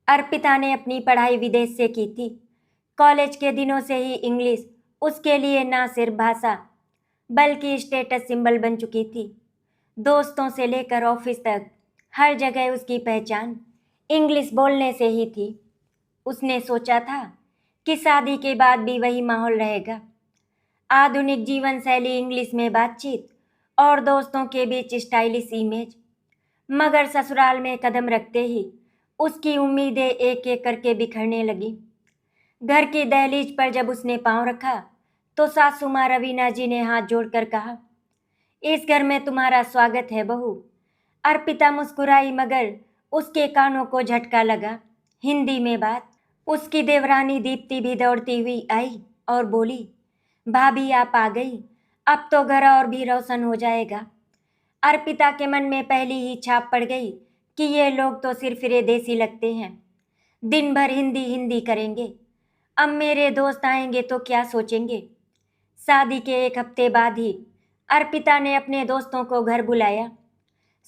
अर्पिता ने अपनी पढ़ाई विदेश से की थी। कॉलेज के दिनों से ही इंग्लिश उसके लिए ना सिर्फ भाषा बल्कि स्टेटस सिंबल बन चुकी थी। दोस्तों से लेकर ऑफिस तक हर जगह उसकी पहचान इंग्लिश बोलने से ही थी। उसने सोचा था कि शादी के बाद भी वही माहौल रहेगा, आधुनिक जीवन शैली, इंग्लिश में बातचीत और दोस्तों के बीच स्टाइलिश इमेज। मगर ससुराल में कदम रखते ही उसकी उम्मीदें एक एक करके बिखरने लगी। घर की दहलीज पर जब उसने पांव रखा तो सासू माँ रवीना जी ने हाथ जोड़कर कहा, इस घर में तुम्हारा स्वागत है बहू। अर्पिता मुस्कुराई मगर उसके कानों को झटका लगा। हिंदी में बात। उसकी देवरानी दीप्ति भी दौड़ती हुई आई और बोली, भाभी आप आ गई, अब तो घर और भी रोशन हो जाएगा। अर्पिता के मन में पहली ही छाप पड़ गई कि ये लोग तो सिर्फ देसी लगते हैं, दिन भर हिंदी हिंदी करेंगे। अब मेरे दोस्त आएंगे तो क्या सोचेंगे। शादी के एक हफ्ते बाद ही अर्पिता ने अपने दोस्तों को घर बुलाया।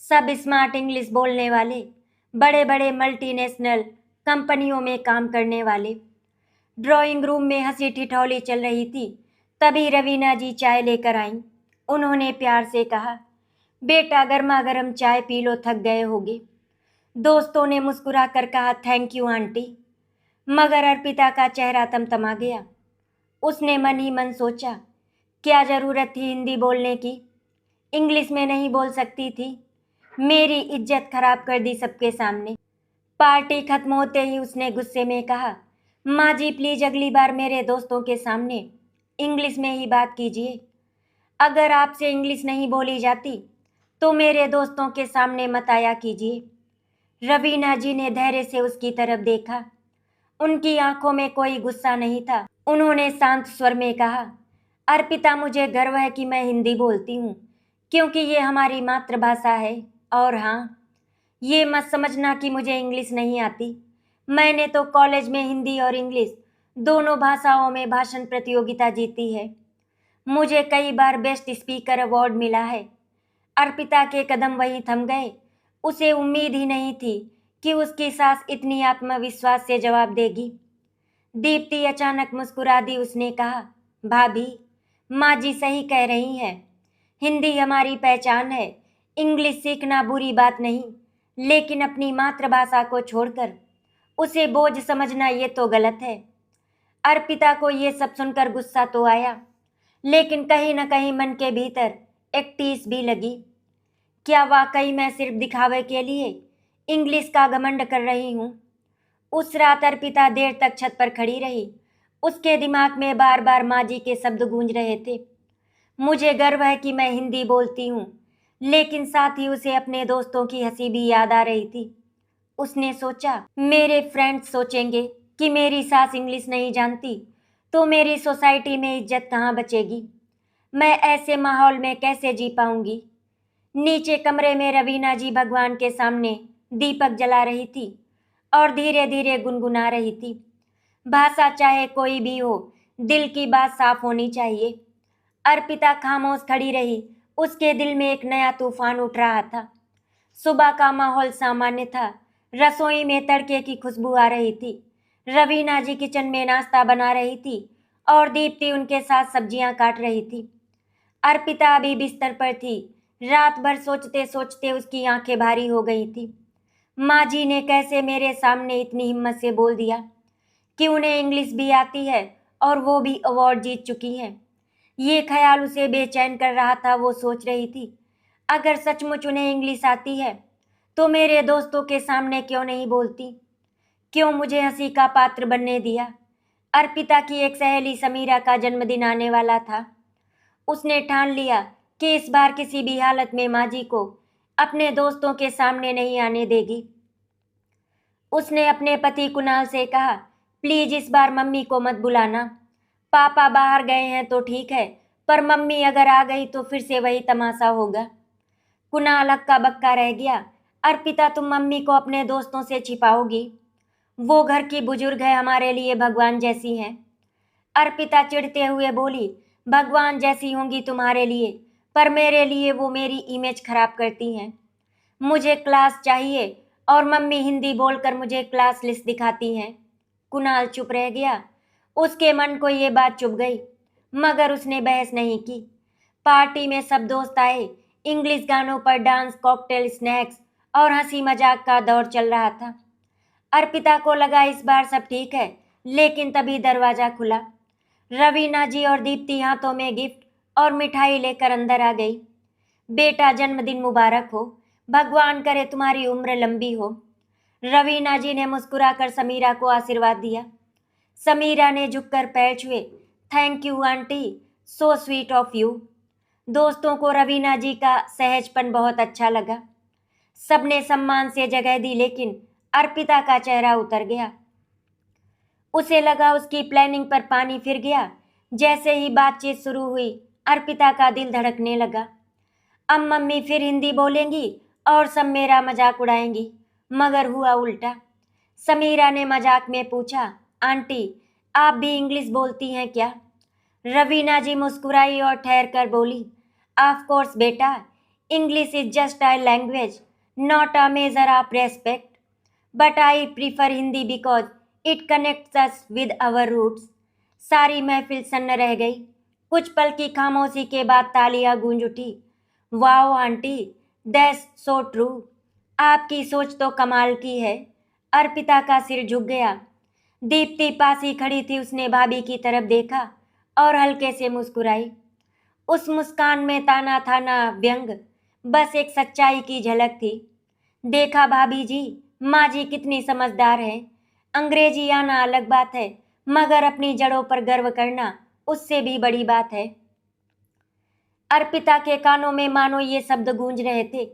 सब स्मार्ट इंग्लिश बोलने वाले, बड़े बड़े मल्टीनेशनल कंपनियों में काम करने वाले। ड्राइंग रूम में हंसी ठिठौली चल रही थी, तभी रवीना जी चाय लेकर आईं। उन्होंने प्यार से कहा, बेटा गर्मा गर्म चाय पी लो, थक गए होगे। दोस्तों ने मुस्कुरा कर कहा, थैंक यू आंटी। मगर अर्पिता का चेहरा तमतमा गया। उसने मन ही मन सोचा, क्या ज़रूरत थी हिंदी बोलने की, इंग्लिश में नहीं बोल सकती थी। मेरी इज्जत खराब कर दी सबके सामने। पार्टी खत्म होते ही उसने गुस्से में कहा, माँ जी प्लीज अगली बार मेरे दोस्तों के सामने इंग्लिश में ही बात कीजिए। अगर आपसे इंग्लिश नहीं बोली जाती तो मेरे दोस्तों के सामने मत आया कीजिए। रवीना जी ने धैर्य से उसकी तरफ देखा। उनकी आंखों में कोई गुस्सा नहीं था। उन्होंने शांत स्वर में कहा, अर्पिता मुझे गर्व है कि मैं हिंदी बोलती हूँ, क्योंकि ये हमारी मातृभाषा है। और हाँ, ये मत समझना कि मुझे इंग्लिश नहीं आती। मैंने तो कॉलेज में हिंदी और इंग्लिश दोनों भाषाओं में भाषण प्रतियोगिता जीती है। मुझे कई बार बेस्ट स्पीकर अवार्ड मिला है। अर्पिता के कदम वहीं थम गए। उसे उम्मीद ही नहीं थी कि उसकी सास इतनी आत्मविश्वास से जवाब देगी। दीप्ति अचानक मुस्कुरा दी। उसने कहा, भाभी, माँ जी सही कह रही हैं, हिंदी हमारी पहचान है। इंग्लिश सीखना बुरी बात नहीं, लेकिन अपनी मातृभाषा को छोड़कर उसे बोझ समझना ये तो गलत है। अर्पिता को ये सब सुनकर गुस्सा तो आया, लेकिन कहीं न कहीं मन के भीतर एक टीस भी लगी। क्या वाकई मैं सिर्फ दिखावे के लिए इंग्लिश का घमंड कर रही हूँ? उस रात अर्पिता देर तक छत पर खड़ी रही। उसके दिमाग में बार बार माँ जी के शब्द गूंज रहे थे, मुझे गर्व है कि मैं हिंदी बोलती हूँ, लेकिन साथ ही उसे अपने दोस्तों की हंसी भी याद आ रही थी। उसने सोचा, मेरे फ्रेंड्स सोचेंगे कि मेरी सास इंग्लिश नहीं जानती तो मेरी सोसाइटी में इज्जत कहाँ बचेगी। मैं ऐसे माहौल में कैसे जी पाऊंगी। नीचे कमरे में रवीना जी भगवान के सामने दीपक जला रही थी और धीरे धीरे गुनगुना रही थी, भाषा चाहे कोई भी हो, दिल की बात साफ होनी चाहिए। अर्पिता खामोश खड़ी रही। उसके दिल में एक नया तूफान उठ रहा था। सुबह का माहौल सामान्य था। रसोई में तड़के की खुशबू आ रही थी। रवीना जी किचन में नाश्ता बना रही थी और दीप्ति उनके साथ सब्जियां काट रही थी। अर्पिता अभी बिस्तर पर थी। रात भर सोचते सोचते उसकी आंखें भारी हो गई थी। माँ जी ने कैसे मेरे सामने इतनी हिम्मत से बोल दिया कि उन्हें इंग्लिश भी आती है और वो भी अवार्ड जीत चुकी हैं। ये ख्याल उसे बेचैन कर रहा था। वो सोच रही थी, अगर सचमुच उन्हें इंग्लिश आती है तो मेरे दोस्तों के सामने क्यों नहीं बोलती, क्यों मुझे हंसी का पात्र बनने दिया। अर्पिता की एक सहेली समीरा का जन्मदिन आने वाला था। उसने ठान लिया कि इस बार किसी भी हालत में माँ जी को अपने दोस्तों के सामने नहीं आने देगी। उसने अपने पति कुणाल से कहा, प्लीज इस बार मम्मी को मत बुलाना। पापा बाहर गए हैं तो ठीक है, पर मम्मी अगर आ गई तो फिर से वही तमाशा होगा। कुणाल हक्का बक्का रह गया। अर्पिता, तुम मम्मी को अपने दोस्तों से छिपाओगी? वो घर की बुजुर्ग है, हमारे लिए भगवान जैसी हैं। अर्पिता चिढ़ते हुए बोली, भगवान जैसी होंगी तुम्हारे लिए, पर मेरे लिए वो मेरी इमेज खराब करती हैं। मुझे क्लास चाहिए और मम्मी हिंदी बोलकर मुझे क्लास लिस्ट दिखाती हैं। कुणाल चुप रह गया। उसके मन को ये बात चुभ गई, मगर उसने बहस नहीं की। पार्टी में सब दोस्त आए। इंग्लिश गानों पर डांस, कॉकटेल, स्नैक्स और हंसी मजाक का दौर चल रहा था। अर्पिता को लगा इस बार सब ठीक है, लेकिन तभी दरवाजा खुला। रवीना जी और दीप्ति हाथों में गिफ्ट और मिठाई लेकर अंदर आ गई। बेटा, जन्मदिन मुबारक हो। भगवान करे तुम्हारी उम्र लंबी हो। रवीना जी ने मुस्कुराकर समीरा को आशीर्वाद दिया। समीरा ने झुककर पैर छुए। Thank you aunty, so sweet of you. दोस्तों को रवीना जी का सहजपन बहुत अच्छा लगा। सबने सम्मान से जगह दी, लेकिन अर्पिता का चेहरा उतर गया। उसे लगा उसकी प्लानिंग पर पानी फिर गया। जैसे ही बातचीत शुरू हुई, अर्पिता का दिल धड़कने लगा। अब मम्मी फिर हिंदी बोलेंगी और सब मेरा मजाक उड़ाएंगी, मगर हुआ उल्टा। समीरा ने मजाक में पूछा, आंटी आप भी इंग्लिश बोलती हैं क्या? रवीना जी मुस्कुराई और ठहर कर बोली, ऑफ कोर्स बेटा, English is just a language, not a measure of respect, but I prefer Hindi because it connects us with our roots. सारी महफिल सन्न रह गई। कुछ पल की खामोशी के बाद तालियां गूंज उठी। Wow aunty, that's so true. आपकी सोच तो कमाल की है। अर्पिता का सिर झुक गया। दीप्ति पास ही खड़ी थी। उसने भाभी की तरफ देखा और हल्के से मुस्कुराई। उस मुस्कान में ताना था ना व्यंग, बस एक सच्चाई की झलक थी। देखा भाभी जी, माँ जी कितनी समझदार है। अंग्रेजी आना अलग बात है, मगर अपनी जड़ों पर गर्व करना उससे भी बड़ी बात है। अर्पिता के कानों में मानो ये शब्द गूंज रहे थे।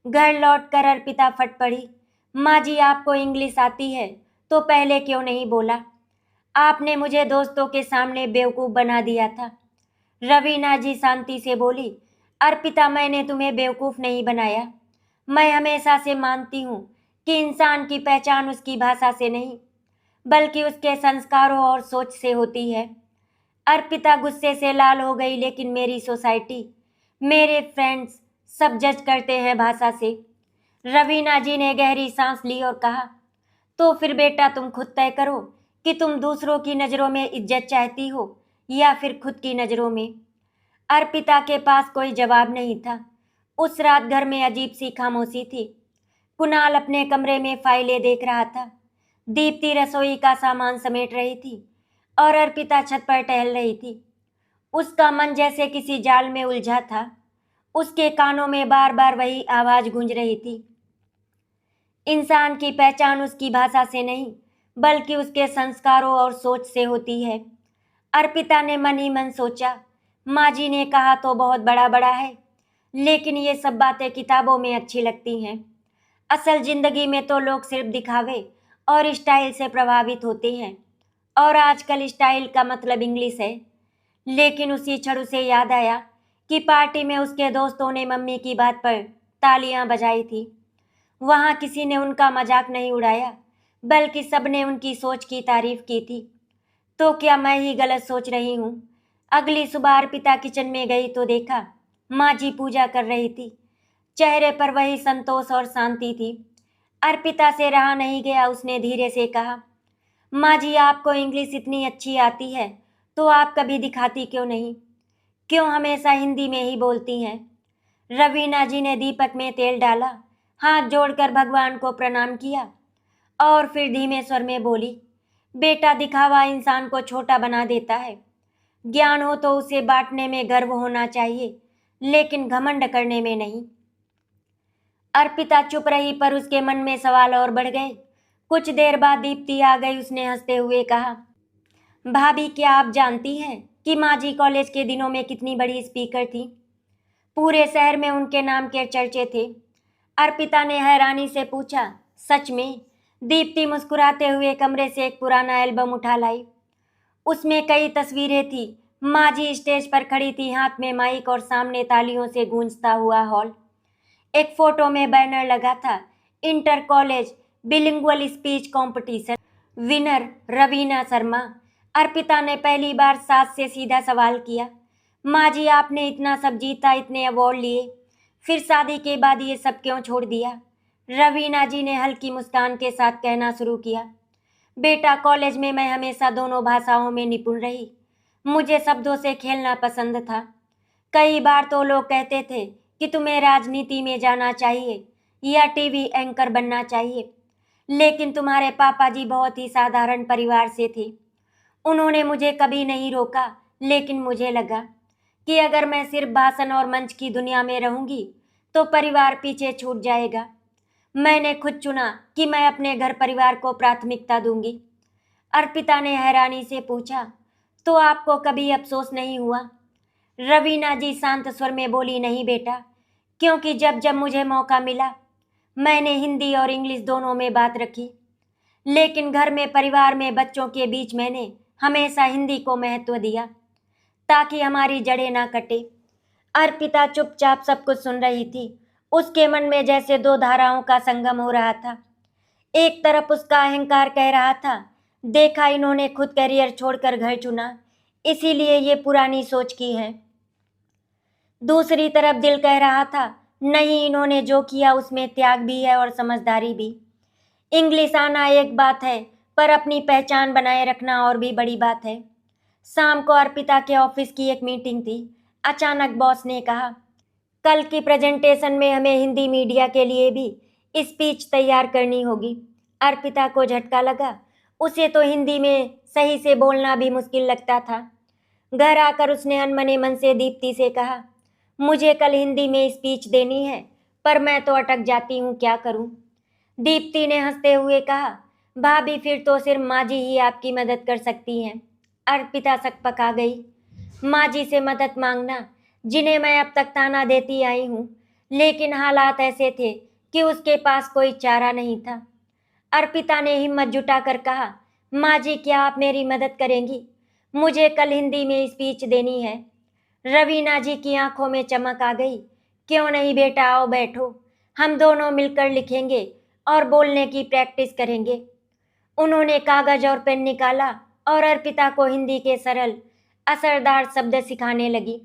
घर लौटकर अर्पिता फट पड़ी। माँ जी, आपको इंग्लिश आती है तो पहले क्यों नहीं बोला? आपने मुझे दोस्तों के सामने बेवकूफ़ बना दिया था। रवीना जी शांति से बोली, अर्पिता मैंने तुम्हें बेवकूफ़ नहीं बनाया। मैं हमेशा से मानती हूँ कि इंसान की पहचान उसकी भाषा से नहीं, बल्कि उसके संस्कारों और सोच से होती है। अर्पिता गुस्से से लाल हो गई, लेकिन मेरी सोसाइटी, मेरे फ्रेंड्स सब जज करते हैं भाषा से। रवीना जी ने गहरी सांस ली और कहा, तो फिर बेटा तुम खुद तय करो कि तुम दूसरों की नज़रों में इज्जत चाहती हो या फिर खुद की नज़रों में। अर्पिता के पास कोई जवाब नहीं था। उस रात घर में अजीब सी खामोशी थी। कुणाल अपने कमरे में फाइलें देख रहा था। दीप्ति रसोई का सामान समेट रही थी और अर्पिता छत पर टहल रही थी। उसका मन जैसे किसी जाल में उलझा था। उसके कानों में बार बार वही आवाज़ गूंज रही थी, इंसान की पहचान उसकी भाषा से नहीं, बल्कि उसके संस्कारों और सोच से होती है। अर्पिता ने मन ही मन सोचा, माँ जी ने कहा तो बहुत बड़ा बड़ा है, लेकिन ये सब बातें किताबों में अच्छी लगती हैं। असल जिंदगी में तो लोग सिर्फ दिखावे और स्टाइल से प्रभावित होते हैं, और आजकल स्टाइल का मतलब इंग्लिश है। लेकिन उसी क्षण उसे याद आया कि पार्टी में उसके दोस्तों ने मम्मी की बात पर तालियां बजाई थी। वहाँ किसी ने उनका मजाक नहीं उड़ाया, बल्कि सबने उनकी सोच की तारीफ की थी। तो क्या मैं ही गलत सोच रही हूँ? अगली सुबह अर्पिता किचन में गई तो देखा माँ जी पूजा कर रही थी। चेहरे पर वही संतोष और शांति थी। अर्पिता से रहा नहीं गया। उसने धीरे से कहा, माँ जी आपको इंग्लिश इतनी अच्छी आती है तो आप कभी दिखाती क्यों नहीं? क्यों हमेशा हिंदी में ही बोलती हैं? रवीना जी ने दीपक में तेल डाला, हाथ जोड़कर भगवान को प्रणाम किया और फिर धीमे स्वर में बोली, बेटा दिखावा इंसान को छोटा बना देता है। ज्ञान हो तो उसे बांटने में गर्व होना चाहिए, लेकिन घमंड करने में नहीं। अर्पिता चुप रही, पर उसके मन में सवाल और बढ़ गए। कुछ देर बाद दीप्ति आ गई। उसने हंसते हुए कहा, भाभी क्या आप जानती हैं कि माँ जी कॉलेज के दिनों में कितनी बड़ी स्पीकर थी? पूरे शहर में उनके नाम के चर्चे थे। अर्पिता ने हैरानी से पूछा, सच में? दीप्ति मुस्कुराते हुए कमरे से एक पुराना एल्बम उठा लाई। उसमें कई तस्वीरें थी। माँ जी स्टेज पर खड़ी थी, हाथ में माइक और सामने तालियों से गूंजता हुआ हॉल। एक फोटो में बैनर लगा था, inter college bilingual speech competition, winner Raveena Sharma. Arpita ने पहली बार सास से सीधा सवाल किया, माँ जी आपने इतना सब जीता, इतने अवार्ड लिए, फिर शादी के बाद ये सब क्यों छोड़ दिया? रवीना जी ने हल्की मुस्कान के साथ कहना शुरू किया। बेटा, कॉलेज में मैं हमेशा दोनों भाषाओं में निपुण रही। मुझे शब्दों से खेलना पसंद था। कई बार तो लोग कहते थे कि तुम्हें राजनीति में जाना चाहिए या टीवी एंकर बनना चाहिए, लेकिन तुम्हारे पापा जी बहुत ही साधारण परिवार से थे। उन्होंने मुझे कभी नहीं रोका, लेकिन मुझे लगा कि अगर मैं सिर्फ भाषण और मंच की दुनिया में रहूंगी तो परिवार पीछे छूट जाएगा। मैंने खुद चुना कि मैं अपने घर परिवार को प्राथमिकता दूंगी। अर्पिता ने हैरानी से पूछा, तो आपको कभी अफसोस नहीं हुआ? रवीना जी शांत स्वर में बोली, नहीं बेटा, क्योंकि जब जब मुझे मौका मिला मैंने हिंदी और इंग्लिश दोनों में बात रखी, लेकिन घर में, परिवार में, बच्चों के बीच मैंने हमेशा हिंदी को महत्व दिया ताकि हमारी जड़ें ना कटे। अर्पिता चुपचाप सब कुछ सुन रही थी। उसके मन में जैसे दो धाराओं का संगम हो रहा था। एक तरफ उसका अहंकार कह रहा था, देखा, इन्होंने खुद करियर छोड़कर घर चुना, इसीलिए ये पुरानी सोच की है। दूसरी तरफ दिल कह रहा था, नहीं, इन्होंने जो किया उसमें त्याग भी है और समझदारी भी। इंग्लिश आना एक बात है, पर अपनी पहचान बनाए रखना और भी बड़ी बात है। शाम को अर्पिता के ऑफिस की एक मीटिंग थी। अचानक बॉस ने कहा, कल की प्रेजेंटेशन में हमें हिंदी मीडिया के लिए भी स्पीच तैयार करनी होगी। अर्पिता को झटका लगा। उसे तो हिंदी में सही से बोलना भी मुश्किल लगता था। घर आकर उसने अनमने मन से दीप्ति से कहा, मुझे कल हिंदी में स्पीच देनी है, पर मैं तो अटक जाती हूँ, क्या करूँ? दीप्ति ने हंसते हुए कहा, भाभी, फिर तो सिर्फ माँ जी ही आपकी मदद कर सकती हैं। अर्पिता सकपका गई। माँ जी से मदद मांगना, जिन्हें मैं अब तक ताना देती आई हूँ, लेकिन हालात ऐसे थे कि उसके पास कोई चारा नहीं था। अर्पिता ने हिम्मत जुटाकर कहा, माँ जी, क्या आप मेरी मदद करेंगी? मुझे कल हिंदी में स्पीच देनी है। रवीना जी की आंखों में चमक आ गई। क्यों नहीं बेटा, आओ बैठो, हम दोनों मिलकर लिखेंगे और बोलने की प्रैक्टिस करेंगे। उन्होंने कागज और पेन निकाला और अर्पिता को हिंदी के सरल असरदार शब्द सिखाने लगी।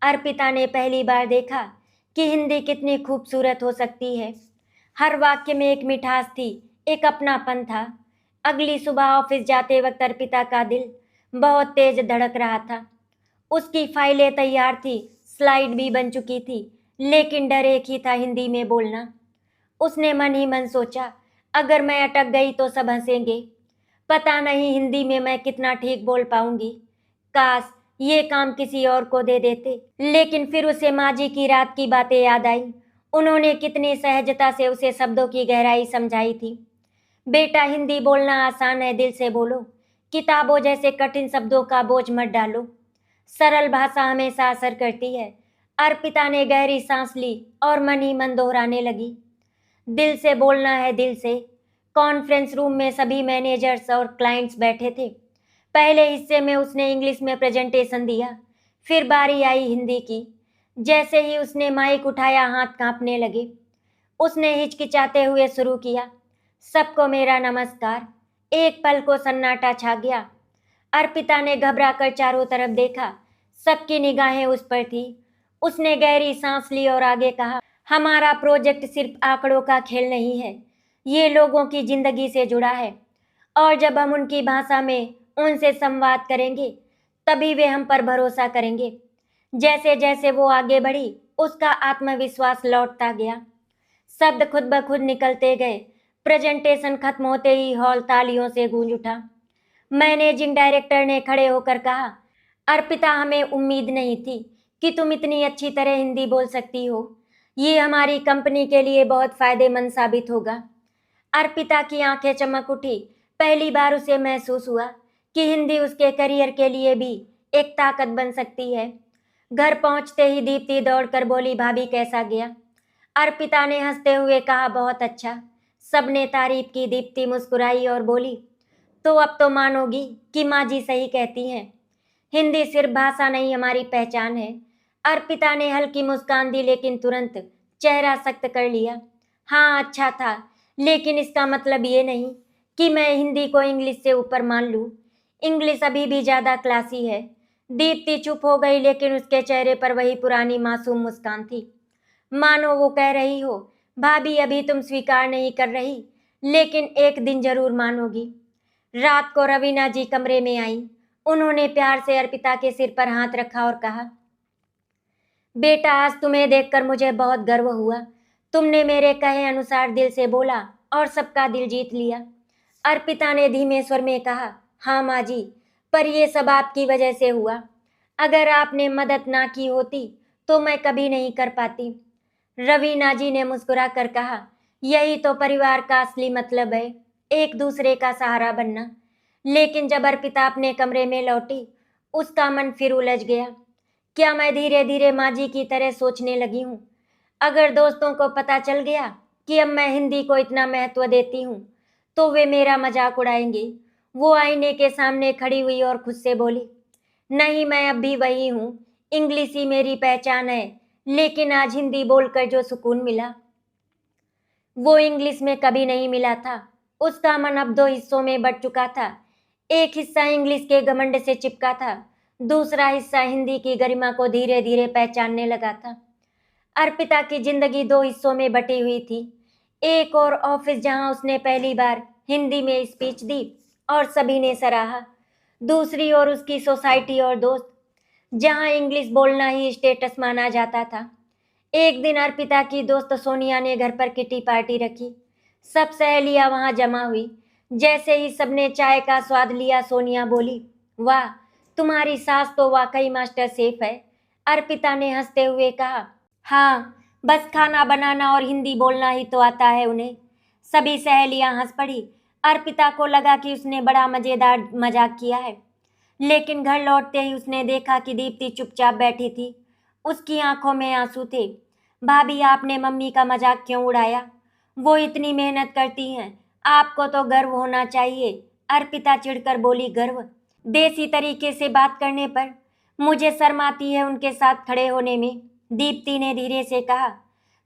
अर्पिता ने पहली बार देखा कि हिंदी कितनी खूबसूरत हो सकती है। हर वाक्य में एक मिठास थी, एक अपनापन था। अगली सुबह ऑफिस जाते वक्त अर्पिता का दिल बहुत तेज धड़क रहा था। उसकी फाइलें तैयार थी, स्लाइड भी बन चुकी थी, लेकिन डर एक ही था, हिंदी में बोलना। उसने मन ही मन सोचा, अगर मैं अटक गई तो सब हंसेंगे। पता नहीं हिंदी में मैं कितना ठीक बोल पाऊंगी। काश ये काम किसी और को दे देते। लेकिन फिर उसे माँ जी की रात की बातें याद आई। उन्होंने कितनी सहजता से उसे शब्दों की गहराई समझाई थी। बेटा, हिंदी बोलना आसान है, दिल से बोलो। किताबों जैसे कठिन शब्दों का बोझ मत डालो। सरल भाषा हमेशा असर करती है। अर्पिता ने गहरी सांस ली और मन ही मन दोहराने लगी, दिल से बोलना है, दिल से। कॉन्फ्रेंस रूम में सभी मैनेजर्स और क्लाइंट्स बैठे थे। पहले हिस्से में उसने इंग्लिश में प्रेजेंटेशन दिया, फिर बारी आई हिंदी की। जैसे ही उसने माइक उठाया, हाथ कांपने लगे। उसने हिचकिचाते हुए शुरू किया, सबको मेरा नमस्कार। एक पल को सन्नाटा छा गया। अर्पिता ने घबराकर चारों तरफ देखा। सबकी निगाहें उस पर थी। उसने गहरी सांस ली और आगे कहा, हमारा प्रोजेक्ट सिर्फ आंकड़ों का खेल नहीं है, ये लोगों की जिंदगी से जुड़ा है, और जब हम उनकी भाषा में उनसे संवाद करेंगे तभी वे हम पर भरोसा करेंगे। जैसे जैसे वो आगे बढ़ी, उसका आत्मविश्वास लौटता गया। शब्द खुद ब खुद निकलते गए। प्रेजेंटेशन खत्म होते ही हॉल तालियों से गूंज उठा। मैनेजिंग डायरेक्टर ने खड़े होकर कहा, अर्पिता, हमें उम्मीद नहीं थी कि तुम इतनी अच्छी तरह हिंदी बोल सकती हो। ये हमारी कंपनी के लिए बहुत फायदेमंद साबित होगा। अर्पिता की आंखें चमक उठी। पहली बार उसे महसूस हुआ कि हिंदी उसके करियर के लिए भी एक ताकत बन सकती है। घर पहुंचते ही दीप्ति दौड़कर बोली, भाभी कैसा गया? अर्पिता ने हंसते हुए कहा, बहुत अच्छा। सबने तारीफ की। दीप्ति मुस्कुराई और बोली, तो अब तो मानोगी कि माँ जी सही कहती हैं, हिंदी सिर्फ भाषा नहीं, हमारी पहचान है। अर्पिता ने हल्की मुस्कान दी, लेकिन तुरंत चेहरा सख्त कर लिया। हाँ, अच्छा था, लेकिन इसका मतलब ये नहीं कि मैं हिंदी को इंग्लिश से ऊपर मान लूँ। इंग्लिश अभी भी ज़्यादा क्लासी है। दीप्ति चुप हो गई, लेकिन उसके चेहरे पर वही पुरानी मासूम मुस्कान थी, मानो वो कह रही हो, भाभी अभी तुम स्वीकार नहीं कर रही, लेकिन एक दिन जरूर मानोगी। रात को रवीना जी कमरे में आई। उन्होंने प्यार से अर्पिता के सिर पर हाथ रखा और कहा, बेटा आज तुम्हें देखकर मुझे बहुत गर्व हुआ। तुमने मेरे कहे अनुसार दिल से बोला और सबका दिल जीत लिया। अर्पिता ने धीमे स्वर में कहा, हाँ माँ जी, पर यह सब आपकी वजह से हुआ। अगर आपने मदद ना की होती तो मैं कभी नहीं कर पाती। रवीना जी ने मुस्कुरा कर कहा, यही तो परिवार का असली मतलब है, एक दूसरे का सहारा बनना। लेकिन जब अर्पिता अपने कमरे में लौटी, उसका मन फिर उलझ गया। क्या मैं धीरे धीरे माँ जी की तरह सोचने लगी हूँ? अगर दोस्तों को पता चल गया कि अब मैं हिंदी को इतना महत्व देती हूँ तो वे मेरा मजाक उड़ाएंगे। वो आईने के सामने खड़ी हुई और खुद से बोली, नहीं मैं अब भी वही हूँ, इंग्लिश ही मेरी पहचान है। लेकिन आज हिंदी बोलकर जो सुकून मिला वो इंग्लिश में कभी नहीं मिला था। उसका मन अब दो हिस्सों में बट चुका था। एक हिस्सा इंग्लिश के घमंड से चिपका था, दूसरा हिस्सा हिंदी की गरिमा को धीरे धीरे पहचानने लगा था। अर्पिता की जिंदगी दो हिस्सों में बटी हुई थी। एक और ऑफिस जहां उसने पहली बार हिंदी में स्पीच दी और सभी ने सराहा। दूसरी ओर उसकी सोसाइटी और दोस्त, जहां इंग्लिश बोलना ही स्टेटस माना जाता था। एक दिन अर्पिता की दोस्त सोनिया ने घर पर किटी पार्टी रखी। सब सहेलियां वहां जमा हुई। जैसे ही सबने चाय का स्वाद लिया, सोनिया बोली, वाह, तुम्हारी सास तो वाकई मास्टर शेफ है। अर्पिता ने हंसते हुए कहा, हाँ, बस खाना बनाना और हिंदी बोलना ही तो आता है उन्हें। सभी सहेलियां हंस पड़ी। अर्पिता को लगा कि उसने बड़ा मजेदार मजाक किया है, लेकिन घर लौटते ही उसने देखा कि दीप्ति चुपचाप बैठी थी। उसकी आंखों में आंसू थे। भाभी, आपने मम्मी का मजाक क्यों उड़ाया? वो इतनी मेहनत करती हैं, आपको तो गर्व होना चाहिए। अर्पिता चिढ़कर बोली, गर्व? देसी तरीके से बात करने पर मुझे शर्म आती है उनके साथ खड़े होने में। दीप्ति ने धीरे से कहा,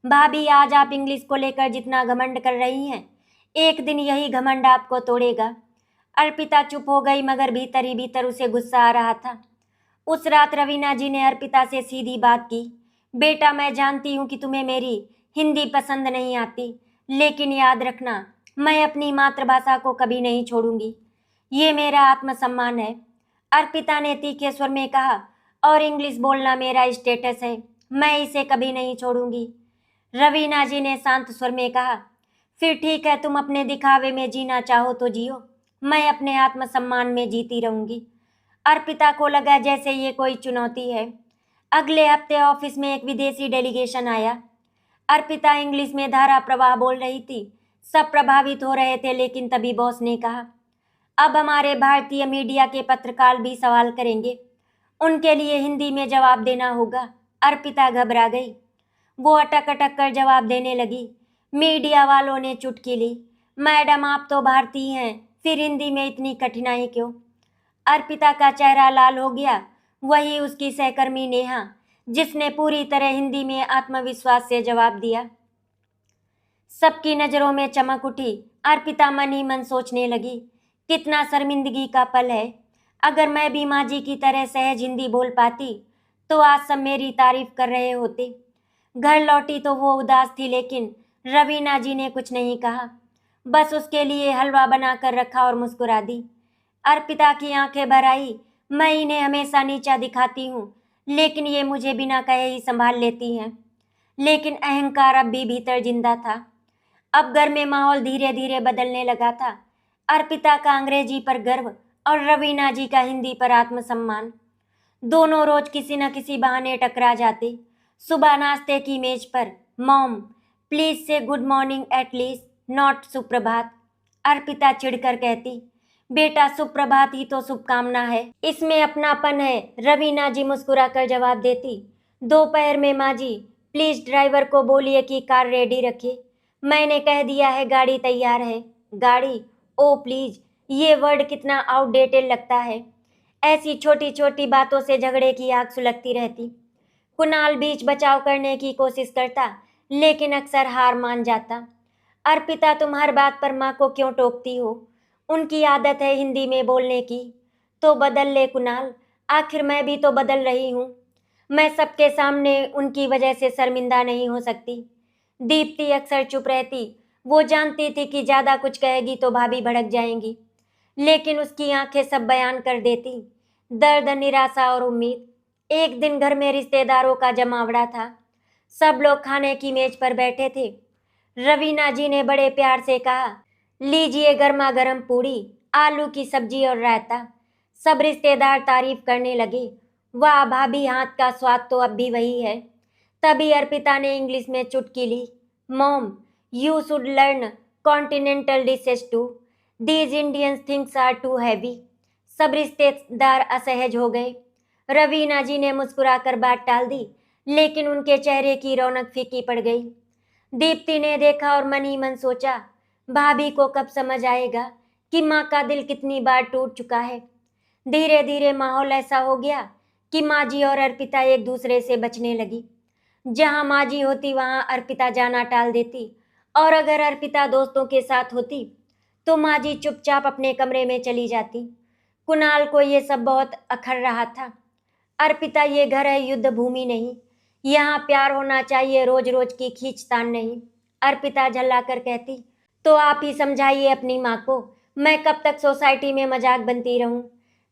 भाभी आज आप इंग्लिश को लेकर जितना घमंड कर रही हैं, एक दिन यही घमंड आपको तोड़ेगा। अर्पिता चुप हो गई, मगर भीतर ही भीतर उसे गुस्सा आ रहा था। उस रात रवीना जी ने अर्पिता से सीधी बात की, बेटा मैं जानती हूँ कि तुम्हें मेरी हिंदी पसंद नहीं आती, लेकिन याद रखना मैं अपनी मातृभाषा को कभी नहीं छोड़ूंगी। ये मेरा आत्मसम्मान है। अर्पिता ने तीखे स्वर में कहा, और इंग्लिश बोलना मेरा स्टेटस है, मैं इसे कभी नहीं छोड़ूंगी। रवीना जी ने शांत स्वर में कहा, फिर ठीक है, तुम अपने दिखावे में जीना चाहो तो जियो, मैं अपने आत्मसम्मान में जीती रहूंगी। अर्पिता को लगा जैसे ये कोई चुनौती है। अगले हफ्ते ऑफिस में एक विदेशी डेलीगेशन आया। अर्पिता इंग्लिश में धारा प्रवाह बोल रही थी। सब प्रभावित हो रहे थे, लेकिन तभी बॉस ने कहा, अब हमारे भारतीय मीडिया के पत्रकार भी सवाल करेंगे, उनके लिए हिंदी में जवाब देना होगा। अर्पिता घबरा गई। वो अटक अटक कर जवाब देने लगी। मीडिया वालों ने चुटकी ली, मैडम आप तो भारतीय हैं, फिर हिंदी में इतनी कठिनाई क्यों? अर्पिता का चेहरा लाल हो गया। वही उसकी सहकर्मी नेहा, जिसने पूरी तरह हिंदी में आत्मविश्वास से जवाब दिया। सबकी नजरों में चमक उठी। अर्पिता मन ही मन सोचने लगी, कितना शर्मिंदगी का पल है। अगर मैं भी माँ जी की तरह सहज हिंदी बोल पाती तो आज सब मेरी तारीफ कर रहे होते। घर लौटी तो वो उदास थी, लेकिन रवीना जी ने कुछ नहीं कहा, बस उसके लिए हलवा बनाकर रखा और मुस्कुरा दी। अर्पिता की आंखें भर आई। मैं इन्हें हमेशा नीचा दिखाती हूँ, लेकिन ये मुझे बिना कहे ही संभाल लेती हैं। लेकिन अहंकार अब भी भीतर जिंदा था। अब घर में माहौल धीरे धीरे बदलने लगा था। अर्पिता का अंग्रेजी पर गर्व और रवीना जी का हिंदी पर आत्मसम्मान। दोनों रोज किसी न किसी बहाने टकरा जाते। सुबह नाश्ते की मेज पर, मॉम प्लीज से good morning at least, not सुप्रभात। अर्पिता चिढ़कर कहती, बेटा सुप्रभात ही तो शुभकामना है, इसमें अपनापन है। रवीना जी मुस्कुरा कर जवाब देती, दोपहर में माँ जी प्लीज ड्राइवर को बोलिए कि कार रेडी रखे, मैंने कह दिया है गाड़ी तैयार है। गाड़ी? ओ प्लीज, ये वर्ड कितना आउटडेटेड लगता है। ऐसी छोटी छोटी बातों से झगड़े की आग सुलगती रहती। कुणाल बीच बचाव करने की कोशिश करता, लेकिन अक्सर हार मान जाता। अर्पिता, तुम हर बात पर माँ को क्यों टोकती हो? उनकी आदत है हिंदी में बोलने की, तो बदल ले कुणाल, आखिर मैं भी तो बदल रही हूँ। मैं सबके सामने उनकी वजह से शर्मिंदा नहीं हो सकती। दीप्ति अक्सर चुप रहती। वो जानती थी कि ज्यादा कुछ कहेगी तो भाभी भड़क जाएंगी, लेकिन उसकी आंखें सब बयान कर देती। दर्द, निराशा और उम्मीद। एक दिन घर में रिश्तेदारों का जमावड़ा था। सब लोग खाने की मेज पर बैठे थे। रवीना जी ने बड़े प्यार से कहा, लीजिए गर्मा गर्म पूड़ी, आलू की सब्जी और रायता। सब रिश्तेदार तारीफ करने लगे। वाह भाभी, हाथ का स्वाद तो अब भी वही है। तभी अर्पिता ने इंग्लिश में चुटकी ली, mom, you should learn continental dishes too, these Indian things are too heavy. सब रिश्तेदार असहज हो गए। रवीना जी ने मुस्कुराकर बात टाल दी, लेकिन उनके चेहरे की रौनक फीकी पड़ गई। दीप्ति ने देखा और मन ही मन सोचा, भाभी को कब समझ आएगा कि माँ का दिल कितनी बार टूट चुका है। धीरे धीरे माहौल ऐसा हो गया कि माँ जी और अर्पिता एक दूसरे से बचने लगी। जहाँ माँ जी होती वहाँ अर्पिता जाना टाल देती, और अगर अर्पिता दोस्तों के साथ होती तो माँ जी चुपचाप अपने कमरे में चली जाती। कुणाल को ये सब बहुत अखर रहा था। अर्पिता, ये घर है, युद्ध भूमि नहीं। यहाँ प्यार होना चाहिए, रोज रोज की खींचतान नहीं। अर्पिता झल्ला कर कहती, तो आप ही समझाइए अपनी माँ को, मैं कब तक सोसाइटी में मजाक बनती रहूं।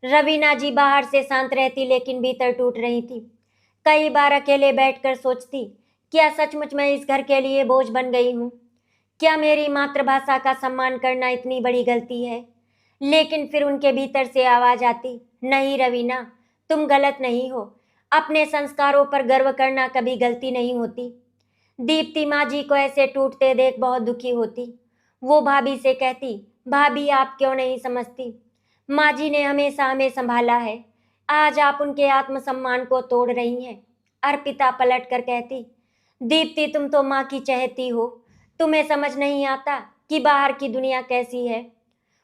रवीना जी बाहर से शांत रहती, लेकिन भीतर टूट रही थी। कई बार अकेले बैठकर सोचती, क्या सचमुच मैं इस घर के लिए बोझ बन गई हूँ? क्या मेरी मातृभाषा का सम्मान करना इतनी बड़ी गलती है? लेकिन फिर उनके भीतर से आवाज आती, नहीं रवीना, तुम गलत नहीं हो। अपने संस्कारों पर गर्व करना कभी गलती नहीं होती। दीप्ति माँ जी को ऐसे टूटते देख बहुत दुखी होती। वो भाभी से कहती, भाभी आप क्यों नहीं समझती? माँ जी ने हमेशा हमें संभाला है, आज आप उनके आत्मसम्मान को तोड़ रही हैं। अर्पिता पलट कर कहती, दीप्ति तुम तो माँ की चहेती हो, तुम्हें समझ नहीं आता कि बाहर की दुनिया कैसी है।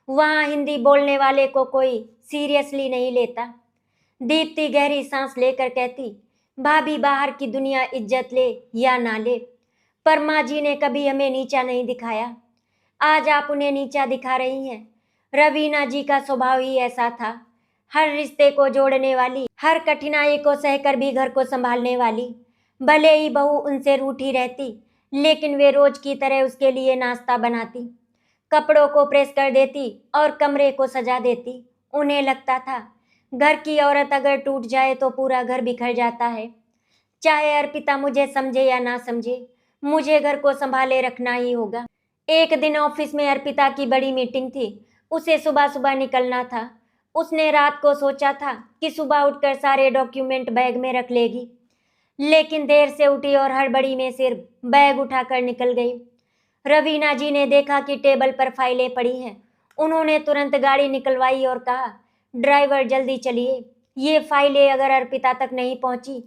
वहाँ हिंदी बोलने वाले को कोई सीरियसली नहीं लेता। दीप्ति गहरी सांस लेकर कहती, भाभी बाहर की दुनिया इज्जत ले या ना ले, पर माँ जी ने कभी हमें नीचा नहीं दिखाया। आज आप उन्हें नीचा दिखा रही हैं। रवीना जी का स्वभाव ही ऐसा था, हर रिश्ते को जोड़ने वाली, हर कठिनाई को सहकर भी घर को संभालने वाली। भले ही बहू उनसे रूठी रहती, लेकिन वे रोज की तरह उसके लिए नाश्ता बनाती, कपड़ों को प्रेस कर देती और कमरे को सजा देती। उन्हें लगता था घर की औरत अगर टूट जाए तो पूरा घर बिखर जाता है। चाहे अर्पिता मुझे समझे या ना समझे, मुझे घर को संभाले रखना ही होगा। एक दिन ऑफिस में अर्पिता की बड़ी मीटिंग थी। उसे सुबह सुबह निकलना था। उसने रात को सोचा था कि सुबह उठकर सारे डॉक्यूमेंट बैग में रख लेगी, लेकिन देर से उठी और हड़बड़ी में सिर्फ बैग उठाकर निकल गई। रवीना जी ने देखा कि टेबल पर फाइलें पड़ी हैं। उन्होंने तुरंत गाड़ी निकलवाई और कहा, ड्राइवर जल्दी चलिए, ये फाइलें अगर अर्पिता तक नहीं पहुंची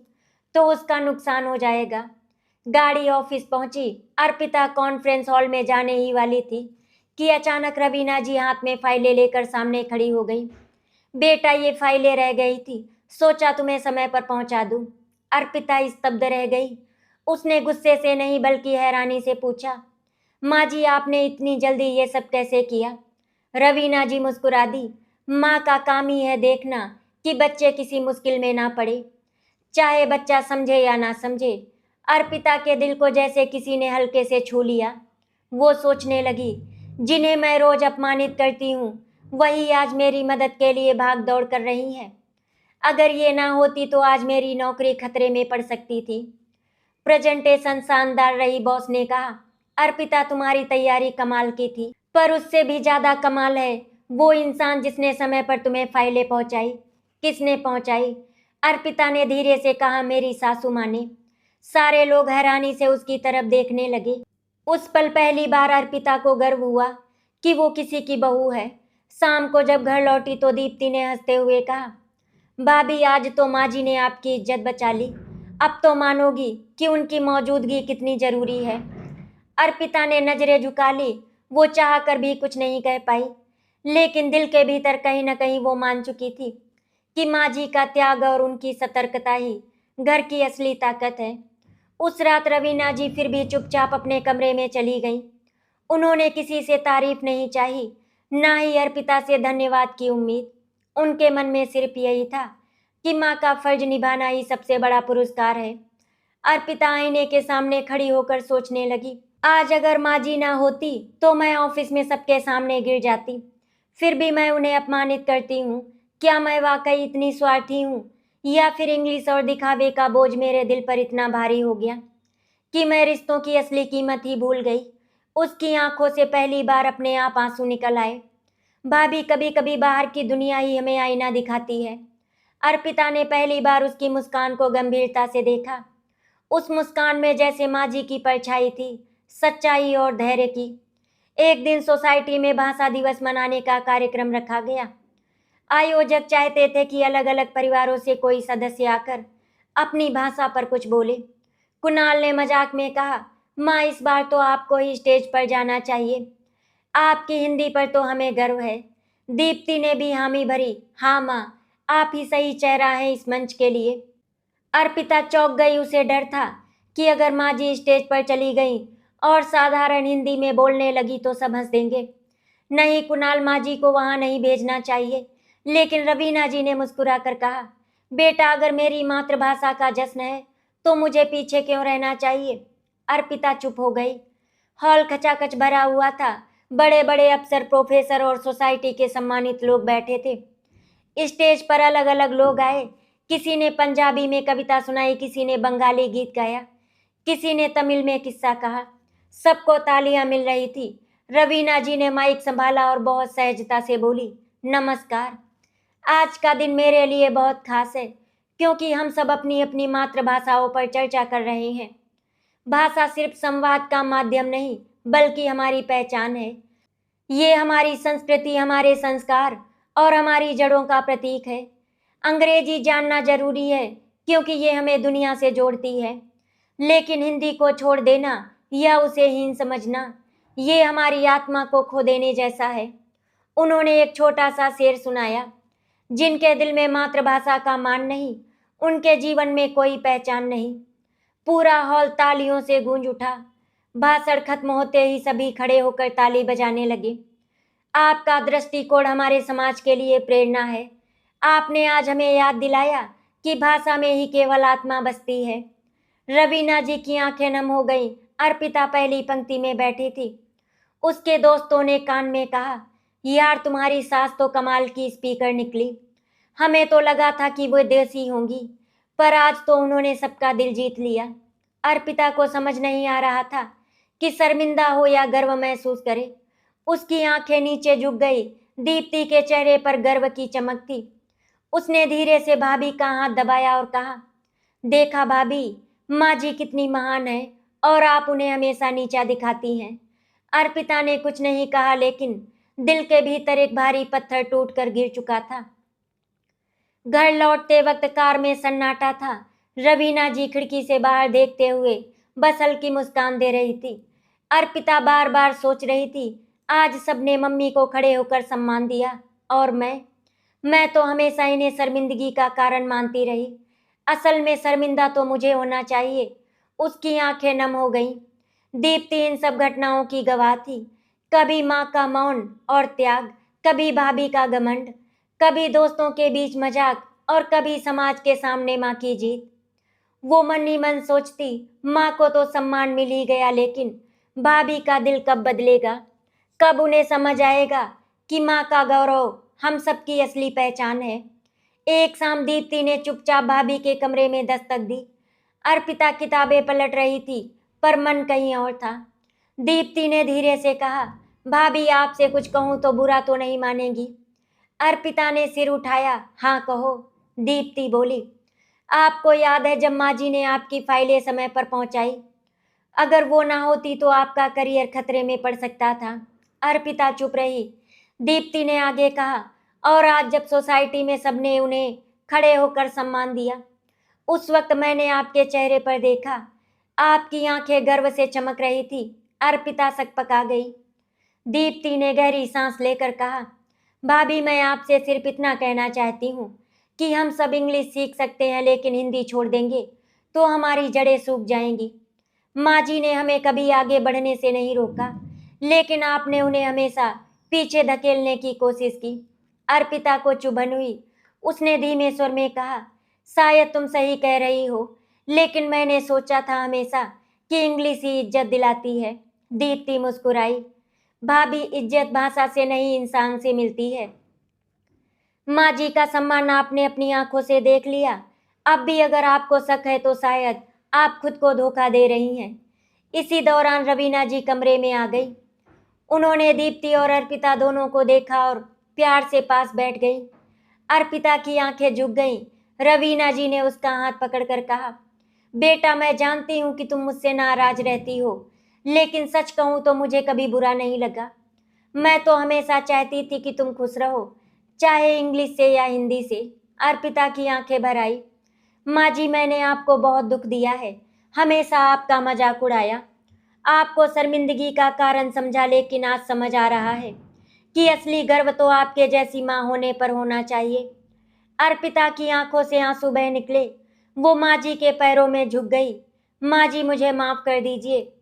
तो उसका नुकसान हो जाएगा। गाड़ी ऑफिस पहुंची। अर्पिता कॉन्फ्रेंस हॉल में जाने ही वाली थी कि अचानक रवीना जी हाथ में फाइलें लेकर सामने खड़ी हो गई। बेटा, ये फाइलें रह गई थी, सोचा तुम्हें समय पर पहुंचा दूं। अर्पिता स्तब्ध रह गई। उसने गुस्से से नहीं बल्कि हैरानी से पूछा, माँ जी आपने इतनी जल्दी ये सब कैसे किया? रवीना जी मुस्कुरा दी, माँ का काम ही है देखना कि बच्चे किसी मुश्किल में ना पड़े, चाहे बच्चा समझे या ना समझे। अर्पिता के दिल को जैसे किसी ने हल्के से छू लिया। वो सोचने लगी, जिन्हें मैं रोज अपमानित करती हूँ वही आज मेरी मदद के लिए भाग दौड़ कर रही हैं। अगर ये ना होती तो आज मेरी नौकरी खतरे में पड़ सकती थी। प्रेजेंटेशन शानदार रही, बॉस ने कहा। अर्पिता, तुम्हारी तैयारी कमाल की थी, पर उससे भी ज्यादा कमाल है वो इंसान जिसने समय पर तुम्हें फाइलें पहुंचाई। किसने पहुंचाई? अर्पिता ने धीरे से कहा, मेरी सासू माँ ने। सारे लोग हैरानी से उसकी तरफ देखने लगे। उस पल पहली बार अर्पिता को गर्व हुआ कि वो किसी की बहू है। शाम को जब घर लौटी तो दीप्ति ने हंसते हुए कहा, भाभी आज तो माँ जी ने आपकी इज्जत बचा ली, अब तो मानोगी कि उनकी मौजूदगी कितनी जरूरी है। अर्पिता ने नजरें झुका ली। वो चाह कर भी कुछ नहीं कह पाई, लेकिन दिल के भीतर कहीं न कहीं वो मान चुकी थी कि माँ जी का त्याग और उनकी सतर्कता ही घर की असली ताकत है। उस रात रवीना जी फिर भी चुपचाप अपने कमरे में चली गईं। उन्होंने किसी से तारीफ नहीं चाही, ना ही अर्पिता से धन्यवाद की उम्मीद। उनके मन में सिर्फ यही था कि माँ का फर्ज निभाना ही सबसे बड़ा पुरस्कार है। अर्पिता आईने के सामने खड़ी होकर सोचने लगी, आज अगर माँ जी ना होती तो मैं ऑफिस में सबके सामने गिर जाती। फिर भी मैं उन्हें अपमानित करती हूँ। क्या मैं वाकई इतनी स्वार्थी हूँ, या फिर इंग्लिश और दिखावे का बोझ मेरे दिल पर इतना भारी हो गया कि मैं रिश्तों की असली कीमत ही भूल गई। उसकी आंखों से पहली बार अपने आप आंसू निकल आए। भाभी, कभी कभी बाहर की दुनिया ही हमें आईना दिखाती है। अर्पिता ने पहली बार उसकी मुस्कान को गंभीरता से देखा। उस मुस्कान में जैसे माँ जी की परछाई थी, सच्चाई और धैर्य की। एक दिन सोसाइटी में भाषा दिवस मनाने का कार्यक्रम रखा गया। आयोजक चाहते थे कि अलग अलग परिवारों से कोई सदस्य आकर अपनी भाषा पर कुछ बोले। कुणाल ने मजाक में कहा, माँ इस बार तो आपको ही स्टेज पर जाना चाहिए, आपकी हिंदी पर तो हमें गर्व है। दीप्ति ने भी हामी भरी, हाँ माँ, आप ही सही चेहरा है इस मंच के लिए। अर्पिता चौंक गई। उसे डर था कि अगर माँ जी स्टेज पर चली गई और साधारण हिंदी में बोलने लगी तो सब हंस देंगे। नहीं, कुणाल, माँ जी को वहाँ नहीं भेजना चाहिए। लेकिन रवीना जी ने मुस्कुरा कर कहा, बेटा, अगर मेरी मातृभाषा का जश्न है तो मुझे पीछे क्यों रहना चाहिए। अर्पिता चुप हो गई। हॉल खचाखच भरा हुआ था। बड़े बड़े अफसर, प्रोफेसर और सोसाइटी के सम्मानित लोग बैठे थे। स्टेज पर अलग अलग लोग आए। किसी ने पंजाबी में कविता सुनाई, किसी ने बंगाली गीत गाया, किसी ने तमिल में किस्सा कहा। सबको तालियां मिल रही थी। रवीना जी ने माइक संभाला और बहुत सहजता से बोली, नमस्कार। आज का दिन मेरे लिए बहुत खास है, क्योंकि हम सब अपनी अपनी मातृभाषाओं पर चर्चा कर रहे हैं। भाषा सिर्फ संवाद का माध्यम नहीं, बल्कि हमारी पहचान है। ये हमारी संस्कृति, हमारे संस्कार और हमारी जड़ों का प्रतीक है। अंग्रेजी जानना जरूरी है, क्योंकि ये हमें दुनिया से जोड़ती है। लेकिन हिंदी को छोड़ देना या उसे हीन समझना, ये हमारी आत्मा को खो देने जैसा है। उन्होंने एक छोटा सा शेर सुनाया, जिनके दिल में मातृभाषा का मान नहीं, उनके जीवन में कोई पहचान नहीं। पूरा हॉल तालियों से गूंज उठा। भाषण खत्म होते ही सभी खड़े होकर ताली बजाने लगे। आपका दृष्टिकोण हमारे समाज के लिए प्रेरणा है। आपने आज हमें याद दिलाया कि भाषा में ही केवल आत्मा बसती है। रवीना जी की आंखें नम हो गईं। अर्पिता पहली पंक्ति में बैठी थी। उसके दोस्तों ने कान में कहा, यार, तुम्हारी सास तो कमाल की स्पीकर निकली। हमें तो लगा था कि वो देसी होंगी, पर आज तो उन्होंने सबका दिल जीत लिया। अर्पिता को समझ नहीं आ रहा था कि शर्मिंदा हो या गर्व महसूस करे। उसकी आंखें नीचे झुक गई। दीप्ति के चेहरे पर गर्व की चमक थी। उसने धीरे से भाभी का हाथ दबाया और कहा, देखा भाभी, माँ जी कितनी महान है और आप उन्हें हमेशा नीचा दिखाती हैं। अर्पिता ने कुछ नहीं कहा, लेकिन दिल के भीतर एक भारी पत्थर टूटकर गिर चुका था। घर लौटते वक्त कार में सन्नाटा था। रवीना जी खिड़की से बाहर देखते हुए बस हल्की मुस्कान दे रही थी। अर्पिता बार बार सोच रही थी, आज सबने मम्मी को खड़े होकर सम्मान दिया, और मैं तो हमेशा इन्हें शर्मिंदगी का कारण मानती रही। असल में शर्मिंदा तो मुझे होना चाहिए। उसकी आंखें नम हो गईं। दीप्ति इन सब घटनाओं की गवाह थी। कभी माँ का मौन और त्याग, कभी भाभी का घमंड, कभी दोस्तों के बीच मजाक और कभी समाज के सामने माँ की जीत। वो मन ही मन सोचती, माँ को तो सम्मान मिल ही गया, लेकिन भाभी का दिल कब बदलेगा? कब उन्हें समझ आएगा कि माँ का गौरव हम सबकी असली पहचान है? एक शाम दीप्ति ने चुपचाप भाभी के कमरे में दस्तक दी। अर्पिता किताबें पलट रही थी, पर मन कहीं और था। दीप्ति ने धीरे से कहा, भाभी, आपसे कुछ कहूँ तो बुरा तो नहीं मानेंगी? अर्पिता ने सिर उठाया। हाँ कहो, दीप्ति बोली। आपको याद है जब माँ जी ने आपकी फाइलें समय पर पहुंचाई? अगर वो ना होती तो आपका करियर खतरे में पड़ सकता था। अर्पिता चुप रही। दीप्ति ने आगे कहा, और आज जब सोसाइटी में सबने उन्हें खड़े होकर सम्मान दिया, उस वक्त मैंने आपके चेहरे पर देखा, आपकी आंखें गर्व से चमक रही थी। अर्पिता सकपका गई। दीप्ति ने गहरी सांस लेकर कहा, भाभी, मैं आपसे सिर्फ इतना कहना चाहती हूँ कि हम सब इंग्लिश सीख सकते हैं, लेकिन हिंदी छोड़ देंगे तो हमारी जड़ें सूख जाएंगी। माँ जी ने हमें कभी आगे बढ़ने से नहीं रोका, लेकिन आपने उन्हें हमेशा पीछे धकेलने की कोशिश की। अर्पिता को चुभन हुई। उसने धीमे स्वर में कहा, शायद तुम सही कह रही हो, लेकिन मैंने सोचा था हमेशा कि इंग्लिश ही इज्जत दिलाती है। दीप्ति मुस्कुराई। भाभी, इज्जत भाषा से नहीं इंसान से मिलती है। माँ जी का सम्मान आपने अपनी आंखों से देख लिया। अब भी अगर आपको शक है तो शायद आप खुद को धोखा दे रही हैं। इसी दौरान रवीना जी कमरे में आ गई। उन्होंने दीप्ति और अर्पिता दोनों को देखा और प्यार से पास बैठ गई। अर्पिता की आंखें झुक गईं। रवीना जी ने उसका हाथ पकड़कर कहा, बेटा, मैं जानती हूँ कि तुम मुझसे नाराज रहती हो, लेकिन सच कहूँ तो मुझे कभी बुरा नहीं लगा। मैं तो हमेशा चाहती थी कि तुम खुश रहो, चाहे इंग्लिश से या हिंदी से। अर्पिता की आंखें भर आई। माँ जी, मैंने आपको बहुत दुख दिया है, हमेशा आपका मजाक उड़ाया, आपको शर्मिंदगी का कारण समझा, लेकिन आज समझ आ रहा है कि असली गर्व तो आपके जैसी माँ होने पर होना चाहिए। अर्पिता की आंखों से आंसू बह निकले। वो माँ जी के पैरों में झुक गई। माँ जी, मुझे माफ कर दीजिए।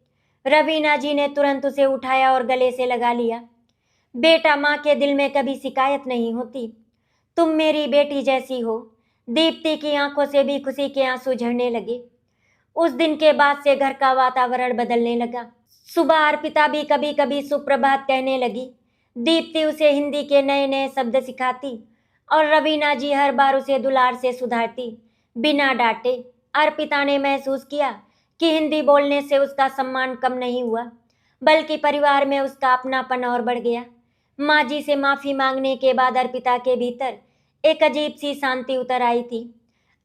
रवीना जी ने तुरंत उसे उठाया और गले से लगा लिया। बेटा, माँ के दिल में कभी शिकायत नहीं होती, तुम मेरी बेटी जैसी हो। दीप्ति की आंखों से भी खुशी के आंसू झरने लगे। उस दिन के बाद से घर का वातावरण बदलने लगा। सुबह अर्पिता भी कभी कभी सुप्रभात कहने लगी। दीप्ति उसे हिंदी के नए नए शब्द सिखाती और रवीना जी हर बार उसे दुलार से सुधारती, बिना डांटे। अर्पिता ने महसूस किया कि हिंदी बोलने से उसका सम्मान कम नहीं हुआ, बल्कि परिवार में उसका अपनापन और बढ़ गया। माँ जी से माफी मांगने के बाद अर्पिता के भीतर एक अजीब सी शांति उतर आई थी।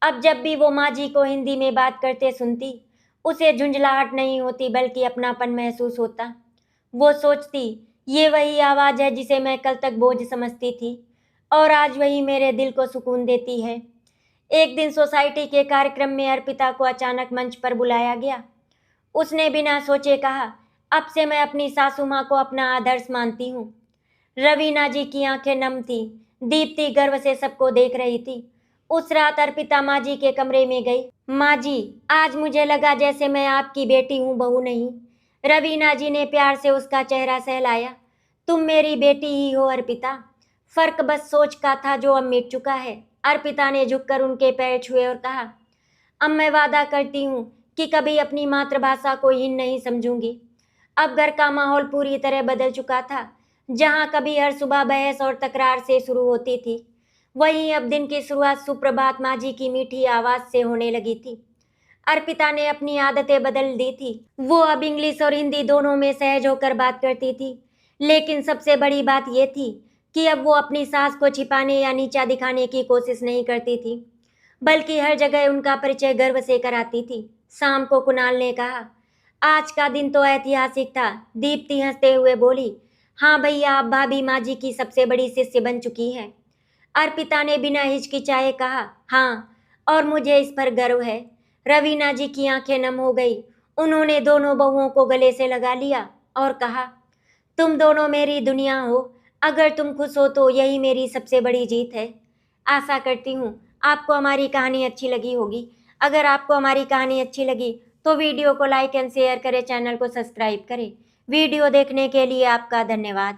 अब जब भी वो माँ जी को हिंदी में बात करते सुनती, उसे झुंझलाहट नहीं होती, बल्कि अपनापन महसूस होता। वो सोचती, ये वही आवाज़ है जिसे मैं कल तक बोझ समझती थी और आज वही मेरे दिल को सुकून देती है। एक दिन सोसाइटी के कार्यक्रम में अर्पिता को अचानक मंच पर बुलाया गया। उसने बिना सोचे कहा, अब से मैं अपनी सासू माँ को अपना आदर्श मानती हूँ। रवीना जी की आंखें नम थी। दीप्ति गर्व से सबको देख रही थी। उस रात अर्पिता माँ जी के कमरे में गई। माँ जी, आज मुझे लगा जैसे मैं आपकी बेटी हूँ, बहू नहीं। रवीना जी ने प्यार से उसका चेहरा सहलाया। तुम मेरी बेटी ही हो अर्पिता, फर्क बस सोच का था जो अब मिट चुका है। अर्पिता ने झुककर उनके पैर छुए और कहा, अब मैं वादा करती हूँ कि कभी अपनी मातृभाषा को हीन नहीं समझूंगी। अब घर का माहौल पूरी तरह बदल चुका था। जहाँ कभी हर सुबह बहस और तकरार से शुरू होती थी, वहीं अब दिन की शुरुआत सुप्रभात माँ जी की मीठी आवाज़ से होने लगी थी। अर्पिता ने अपनी आदतें बदल दी थी। वो अब इंग्लिश और हिंदी दोनों में सहज होकर बात करती थी, लेकिन सबसे बड़ी बात यह थी कि अब वो अपनी सास को छिपाने या नीचा दिखाने की कोशिश नहीं करती थी, बल्कि हर जगह उनका परिचय गर्व से कराती थी। शाम को कुणाल ने कहा, आज का दिन तो ऐतिहासिक था। दीप्ति हंसते हुए बोली, हाँ भैया, आप भाभी माँ जी की सबसे बड़ी शिष्य बन चुकी हैं। अर्पिता ने बिना हिचकिचाए कहा, हाँ, और मुझे इस पर गर्व है। रवीना जी की आंखें नम हो गई। उन्होंने दोनों बहुओं को गले से लगा लिया और कहा, तुम दोनों मेरी दुनिया हो। अगर तुम खुश हो तो यही मेरी सबसे बड़ी जीत है। आशा करती हूँ आपको हमारी कहानी अच्छी लगी होगी। अगर आपको हमारी कहानी अच्छी लगी तो वीडियो को लाइक एंड शेयर करें, चैनल को सब्सक्राइब करें। वीडियो देखने के लिए आपका धन्यवाद।